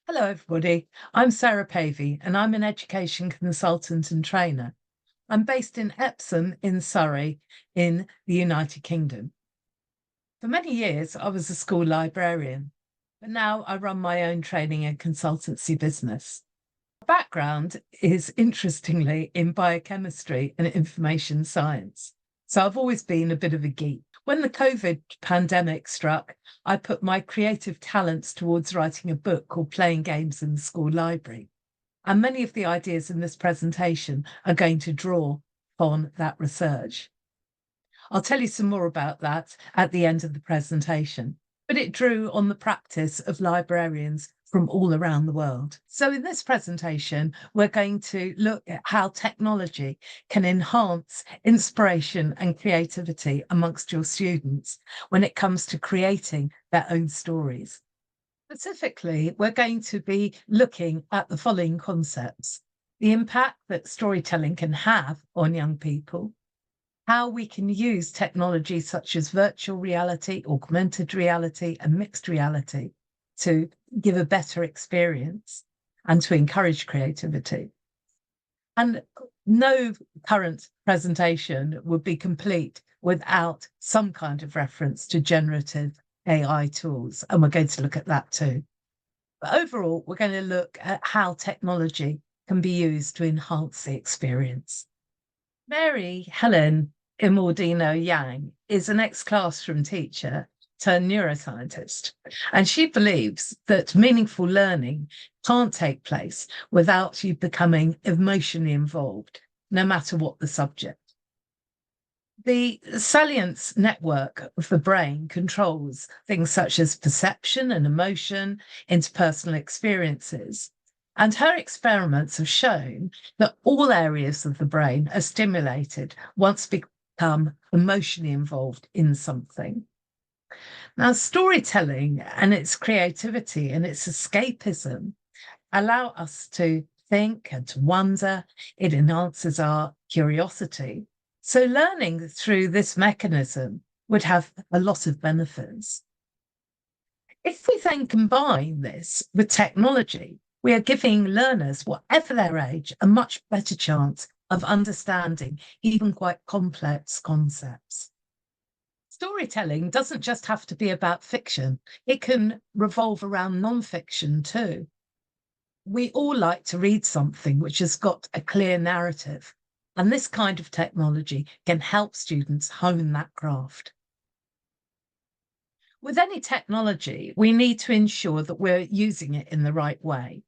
Hello, everybody. I'm Sarah Pavey, and I'm an education consultant and trainer. I'm based in Epsom in Surrey, in the United Kingdom. For many years, I was a school librarian, but now I run my own training and consultancy business. My background is, interestingly, in biochemistry and information science. So I've always been a bit of a geek. When the COVID pandemic struck, I put my creative talents towards writing a book called Playing Games in the School Library. And many of the ideas in this presentation are going to draw on that research. I'll tell you some more about that at the end of the presentation, but it drew on the practice of librarians from all around the world. So in this presentation, we're going to look at how technology can enhance inspiration and creativity amongst your students when it comes to creating their own stories. Specifically, we're going to be looking at the following concepts: the impact that storytelling can have on young people, how we can use technology such as virtual reality, augmented reality, and mixed reality to give a better experience and to encourage creativity. And no current presentation would be complete without some kind of reference to generative AI tools, and we're going to look at that too. But overall, we're going to look at how technology can be used to enhance the experience. Mary Helen Imordino Yang is an ex-classroom teacher turned neuroscientist, and she believes that meaningful learning can't take place without you becoming emotionally involved, no matter what the subject. The salience network of the brain controls things such as perception and emotion, interpersonal experiences. And her experiments have shown that all areas of the brain are stimulated once become emotionally involved in something. Now, storytelling and its creativity and its escapism allow us to think and to wonder. It enhances our curiosity. So learning through this mechanism would have a lot of benefits. If we then combine this with technology, we are giving learners, whatever their age, a much better chance of understanding even quite complex concepts. Storytelling doesn't just have to be about fiction. It can revolve around non-fiction too. We all like to read something which has got a clear narrative, and this kind of technology can help students hone that craft. With any technology, we need to ensure that we're using it in the right way.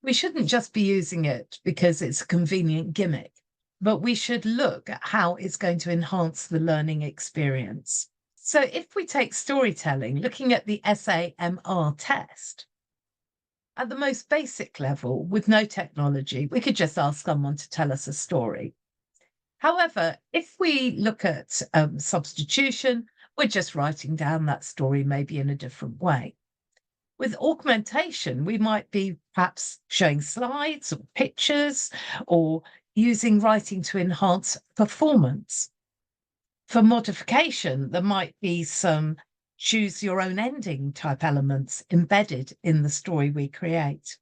We shouldn't just be using it because it's a convenient gimmick, but we should look at how it's going to enhance the learning experience. So if we take storytelling, looking at the SAMR test, at the most basic level, with no technology, we could just ask someone to tell us a story. However, if we look at substitution, we're just writing down that story maybe in a different way. With augmentation, we might be perhaps showing slides or pictures or using writing to enhance performance. For modification, there might be some choose your own ending type elements embedded in the story we create.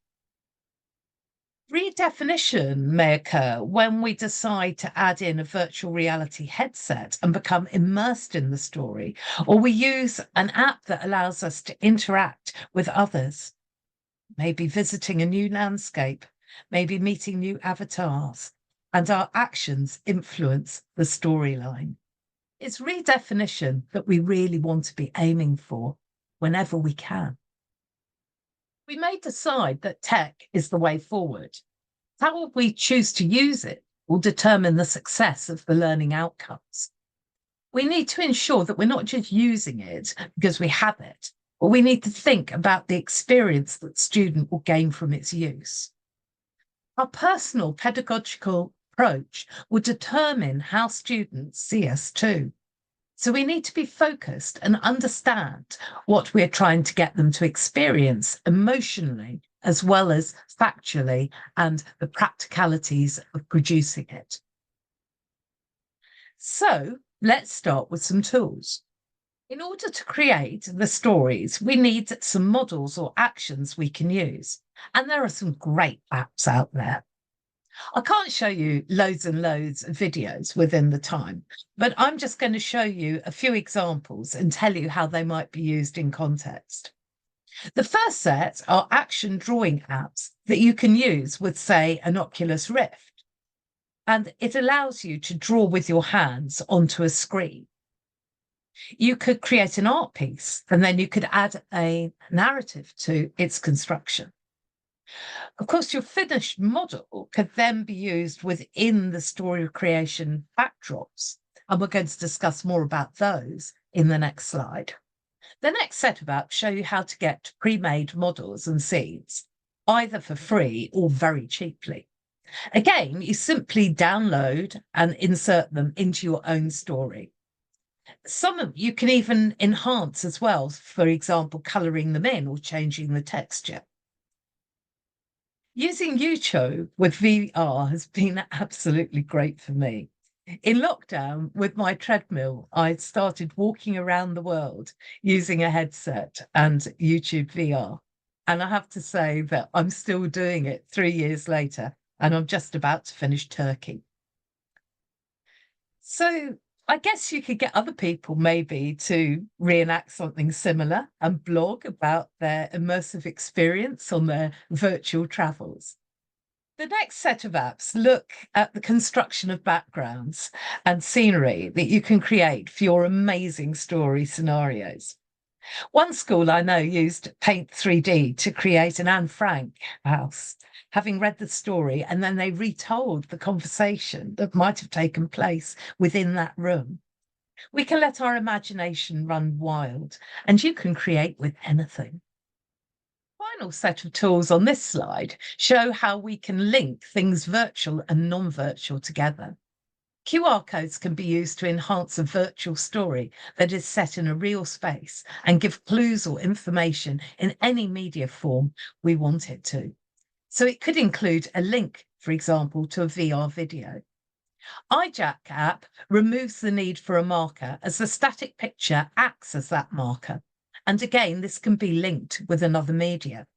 Redefinition may occur when we decide to add in a virtual reality headset and become immersed in the story, or we use an app that allows us to interact with others, maybe visiting a new landscape, maybe meeting new avatars, and our actions influence the storyline. It's redefinition that we really want to be aiming for whenever we can. We may decide that tech is the way forward. How we choose to use it will determine the success of the learning outcomes. We need to ensure that we're not just using it because we have it, but we need to think about the experience that student will gain from its use. Our personal pedagogical approach will determine how students see us too. So we need to be focused and understand what we're trying to get them to experience emotionally, as well as factually, and the practicalities of producing it. So let's start with some tools. In order to create the stories, we need some models or actions we can use. And there are some great apps out there. I can't show you loads and loads of videos within the time, but I'm just going to show you a few examples and tell you how they might be used in context. The first set are action drawing apps that you can use with, say, an Oculus Rift. And it allows you to draw with your hands onto a screen. You could create an art piece and then you could add a narrative to its construction. Of course, your finished model could then be used within the story creation backdrops. And we're going to discuss more about those in the next slide. The next set of apps show you how to get pre-made models and scenes, either for free or very cheaply. Again, you simply download and insert them into your own story. Some of you can even enhance as well, for example, colouring them in or changing the texture. Using YouTube with VR has been absolutely great for me. In lockdown, with my treadmill, I started walking around the world using a headset and YouTube VR. And I have to say that I'm still doing it 3 years later, and I'm just about to finish Turkey. So I guess you could get other people maybe to reenact something similar and blog about their immersive experience on their virtual travels. The next set of apps look at the construction of backgrounds and scenery that you can create for your amazing story scenarios. One school I know used Paint 3D to create an Anne Frank house, having read the story, and then they retold the conversation that might have taken place within that room. We can let our imagination run wild, and you can create with anything. Final set of tools on this slide show how we can link things virtual and non-virtual together. QR codes can be used to enhance a virtual story that is set in a real space and give clues or information in any media form we want it to. So it could include a link, for example, to a VR video. iJack app removes the need for a marker as the static picture acts as that marker. And again, this can be linked with another media.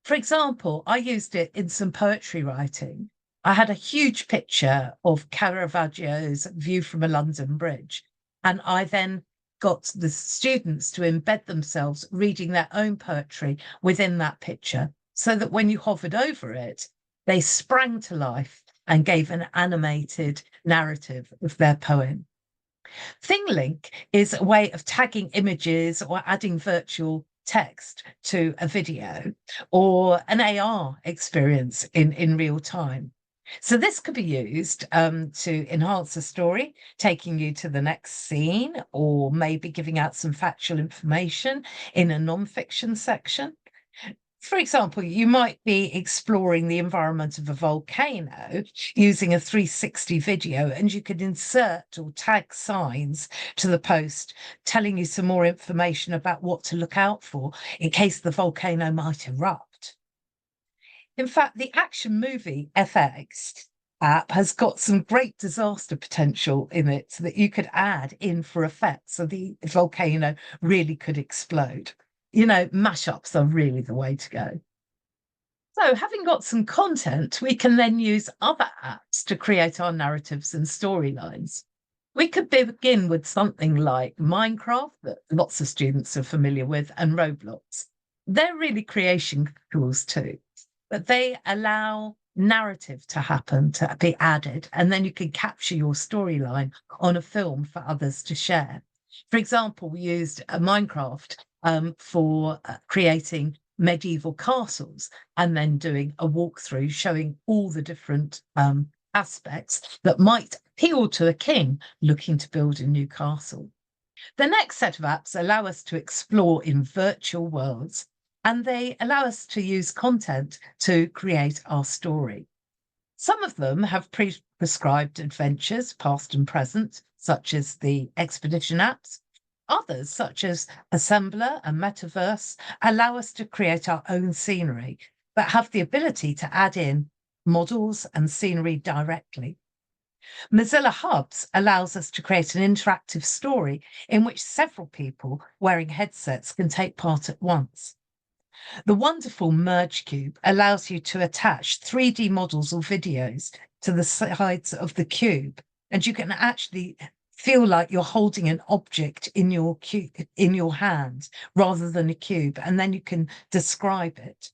For example, I used it in some poetry writing. I had a huge picture of Caravaggio's View from a London Bridge, and I then got the students to embed themselves reading their own poetry within that picture, so that when you hovered over it, they sprang to life and gave an animated narrative of their poem. ThingLink is a way of tagging images or adding virtual text to a video or an AR experience in real time. So this could be used to enhance a story, taking you to the next scene, or maybe giving out some factual information in a non-fiction section. For example, you might be exploring the environment of a volcano using a 360 video, and you could insert or tag signs to the post telling you some more information about what to look out for in case the volcano might erupt. In fact, the action movie FX app has got some great disaster potential in it that you could add in for effect, so the volcano really could explode. You know, mashups are really the way to go. So, having got some content, we can then use other apps to create our narratives and storylines. We could begin with something like Minecraft, that lots of students are familiar with, and Roblox. They're really creation tools too, but they allow narrative to happen, to be added, and then you can capture your storyline on a film for others to share. For example, we used Minecraft for creating medieval castles and then doing a walkthrough showing all the different aspects that might appeal to a king looking to build a new castle. The next set of apps allow us to explore in virtual worlds, and they allow us to use content to create our story. Some of them have prescribed adventures, past and present, such as the expedition apps. Others, such as Assembler and Metaverse, allow us to create our own scenery, but have the ability to add in models and scenery directly. Mozilla Hubs allows us to create an interactive story in which several people wearing headsets can take part at once. The wonderful Merge Cube allows you to attach 3D models or videos to the sides of the cube, and you can actually feel like you're holding an object in your hand rather than a cube, and then you can describe it.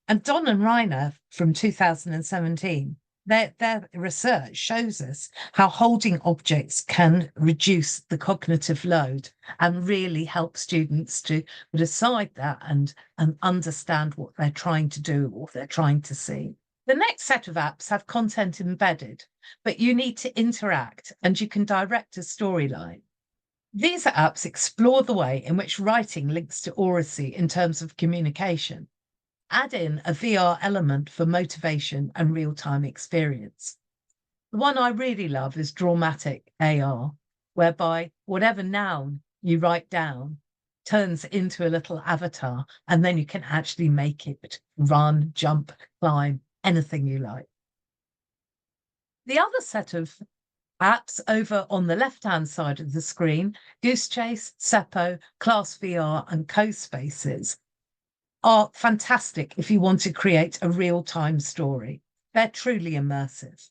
And Don and Reiner from 2017, their research shows us how holding objects can reduce the cognitive load and really help students to decide that and understand what they're trying to do or they're trying to see. The next set of apps have content embedded, but you need to interact and you can direct a storyline. These apps explore the way in which writing links to oracy in terms of communication. Add in a VR element for motivation and real-time experience. The one I really love is Dramatic AR, whereby whatever noun you write down turns into a little avatar, and then you can actually make it run, jump, climb, anything you like. The other set of apps over on the left-hand side of the screen, Goosechase, Seppo, Class VR, and CoSpaces, are fantastic if you want to create a real-time story. They're truly immersive.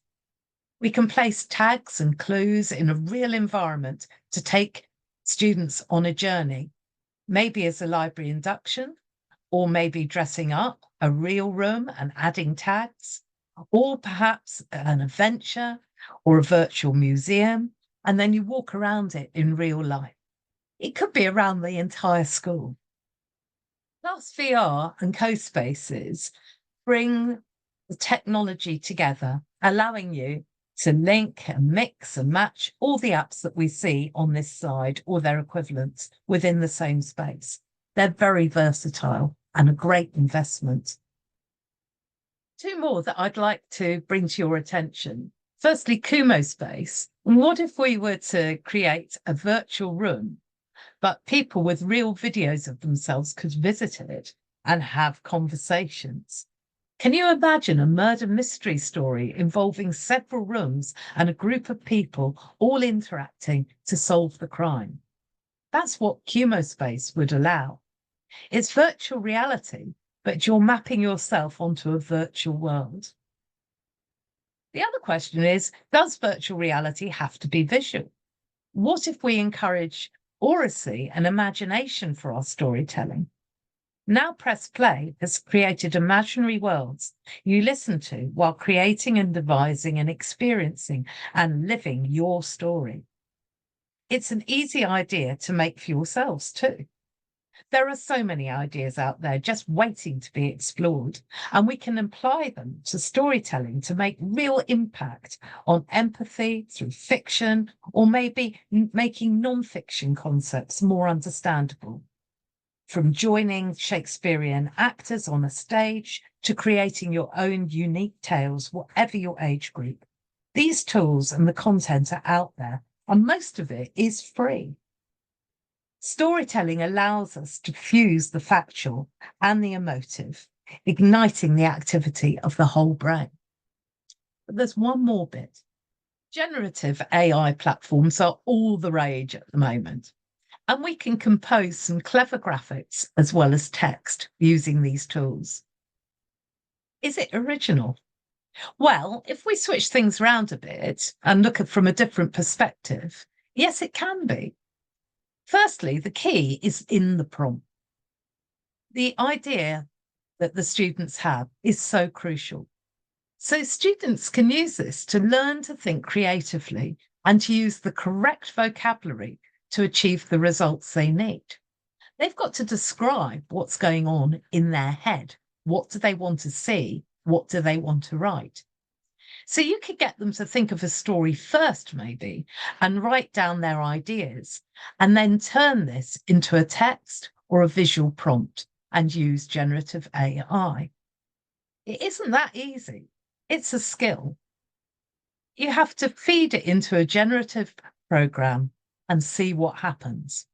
We can place tags and clues in a real environment to take students on a journey, maybe as a library induction, or maybe dressing up a real room and adding tags, or perhaps an adventure or a virtual museum, and then you walk around it in real life. It could be around the entire school. Class VR and CoSpaces bring the technology together, allowing you to link and mix and match all the apps that we see on this side or their equivalents within the same space. They're very versatile and a great investment. Two more that I'd like to bring to your attention. Firstly, Kumo Space. What if we were to create a virtual room, but people with real videos of themselves could visit it and have conversations? Can you imagine a murder mystery story involving several rooms and a group of people all interacting to solve the crime? That's what Kumo Space would allow. It's virtual reality, but you're mapping yourself onto a virtual world. The other question is, does virtual reality have to be visual? What if we encourage oracy and imagination for our storytelling? Now Press Play has created imaginary worlds you listen to while creating and devising and experiencing and living your story. It's an easy idea to make for yourselves too. There are so many ideas out there just waiting to be explored, and we can apply them to storytelling to make real impact on empathy through fiction, or maybe making non-fiction concepts more understandable. From joining Shakespearean actors on a stage to creating your own unique tales, whatever your age group. These tools and the content are out there, and most of it is free. Storytelling allows us to fuse the factual and the emotive, igniting the activity of the whole brain. But there's one more bit. Generative AI platforms are all the rage at the moment, and we can compose some clever graphics as well as text using these tools. Is it original? Well, if we switch things around a bit and look at it from a different perspective, yes, it can be. Firstly, the key is in the prompt. The idea that the students have is so crucial. So students can use this to learn to think creatively and to use the correct vocabulary to achieve the results they need. They've got to describe what's going on in their head. What do they want to see? What do they want to write? So you could get them to think of a story first, maybe, and write down their ideas, and then turn this into a text or a visual prompt and use generative AI. It isn't that easy. It's a skill. You have to feed it into a generative program and see what happens.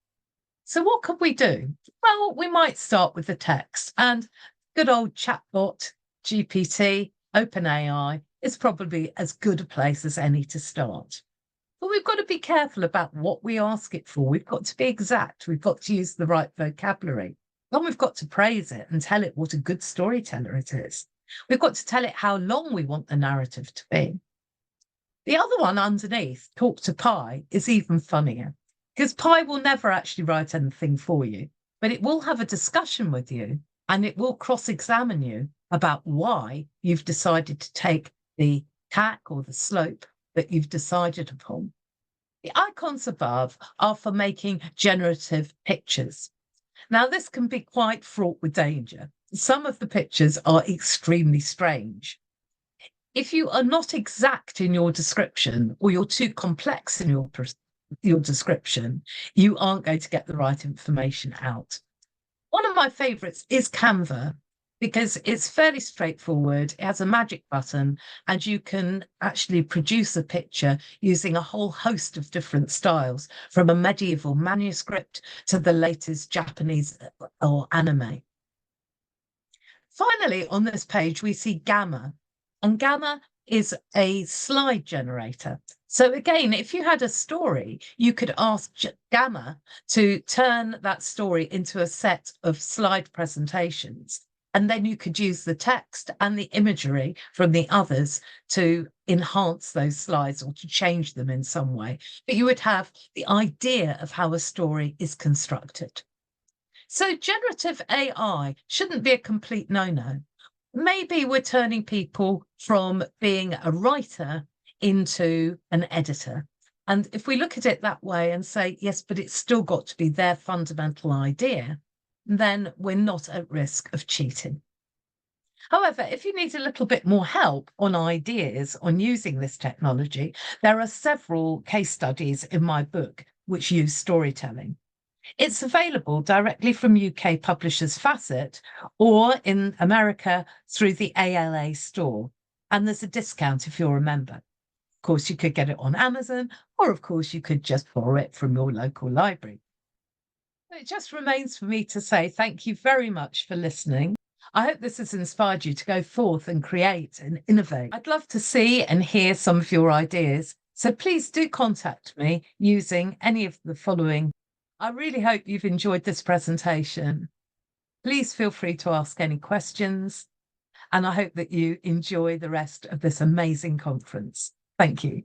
So what could we do? Well, we might start with the text, and good old chatbot, GPT, OpenAI, is probably as good a place as any to start. But we've got to be careful about what we ask it for. We've got to be exact. We've got to use the right vocabulary. Then we've got to praise it and tell it what a good storyteller it is. We've got to tell it how long we want the narrative to be. The other one underneath, talk to Pi, is even funnier because Pi will never actually write anything for you, but it will have a discussion with you and it will cross-examine you about why you've decided to take the tack or the slope that you've decided upon. The icons above are for making generative pictures. Now, this can be quite fraught with danger. Some of the pictures are extremely strange. If you are not exact in your description or you're too complex in your description, you aren't going to get the right information out. One of my favourites is Canva because it's fairly straightforward. It has a magic button and you can actually produce a picture using a whole host of different styles, from a medieval manuscript to the latest Japanese or anime. Finally, on this page, we see Gamma, and Gamma is a slide generator. So again, if you had a story, you could ask Gamma to turn that story into a set of slide presentations. And then you could use the text and the imagery from the others to enhance those slides or to change them in some way. But you would have the idea of how a story is constructed. So generative AI shouldn't be a complete no-no. Maybe we're turning people from being a writer into an editor. And if we look at it that way and say, yes, but it's still got to be their fundamental idea, then we're not at risk of cheating. However, if you need a little bit more help on ideas on using this technology, there are several case studies in my book which use storytelling. It's available directly from UK publishers Facet or in America through the ALA store. And there's a discount if you're a member. Of course, you could get it on Amazon, or of course, you could just borrow it from your local library. It just remains for me to say thank you very much for listening. I hope this has inspired you to go forth and create and innovate. I'd love to see and hear some of your ideas. So please do contact me using any of the following. I really hope you've enjoyed this presentation. Please feel free to ask any questions, and I hope that you enjoy the rest of this amazing conference. Thank you.